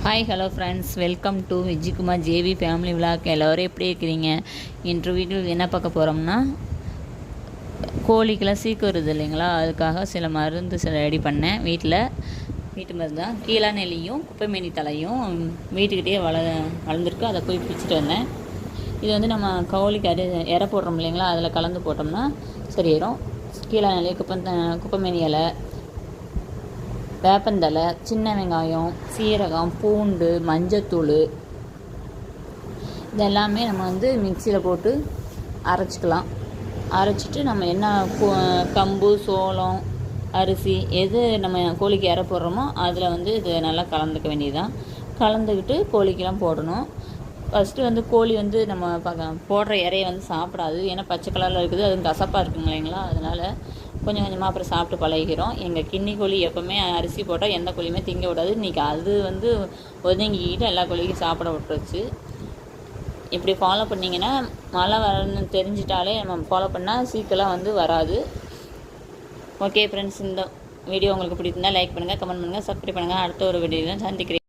Hi hello friends, welcome to Vijikumar JV family vlog. எல்லோரும் எப்படி இருக்கிறீங்க? இன்று வீட்டில் என்ன பார்க்க போகிறோம்னா, கோழிக்கெல்லாம் சீக்கு வருது இல்லைங்களா, அதுக்காக சில ரெடி பண்ணேன் வீட்டு மருந்து தான். கீழா நெல்லியும் குப்பைமேனி தலையும் வீட்டுக்கிட்டே வளர்ந்துருக்கு, அதை போய் பிடிச்சிட்டு வந்தேன். இது வந்து நம்ம கோழிக்கு இறை போடுறோம் இல்லைங்களா, அதில் கலந்து போட்டோம்னா சரியாயிரும். கீழா நெல்லி குப்பைமேனி இலை, வேப்பந்தலை, சின்ன வெங்காயம், சீரகம், பூண்டு, மஞ்சத்தூள் இதெல்லாமே நம்ம வந்து மிக்சியில் போட்டு அரைச்சிக்கலாம். அரைச்சிட்டு நம்ம என்ன கம்பு, சோளம், அரிசி எது நம்ம கோழிக்கு இறை போடுறோமோ அதில் வந்து இது நல்லா கலந்துக்க வேண்டியதுதான். கலந்துக்கிட்டு கோழிக்கெலாம் போடணும். ஃபஸ்ட்டு வந்து கோழி வந்து நம்ம போடுற இறையை வந்து சாப்பிடாது, ஏன்னா பச்சை கலரில் இருக்குது, அது கசப்பாக இருக்குங்க இல்லைங்களா, அதனால் கொஞ்சம் கொஞ்சமாக அப்புறம் சாப்பிட்டு பழகிறோம். எங்கள் கிண்ணி கோழி எப்போவுமே அரிசி போட்டால் எந்த கோழியுமே திங்க விடாது. இன்றைக்கி அது வந்து ஒதுங்கிக்கிட்டு எல்லா கோழிக்கும் சாப்பிட விட்டுருச்சு. இப்படி ஃபாலோ பண்ணிங்கன்னா, மழை வரணும்னு தெரிஞ்சிட்டாலே நம்ம ஃபாலோ பண்ணால் சீக்கெல்லாம் வந்து வராது. ஓகே ஃப்ரெண்ட்ஸ், இந்த வீடியோ உங்களுக்கு பிடிச்சிருந்தால் லைக் பண்ணுங்கள், கமெண்ட் பண்ணுங்கள், சப்ஸ்கிரைப் பண்ணுங்கள். அடுத்த ஒரு வீடியோவில் சந்திக்கிறேன்.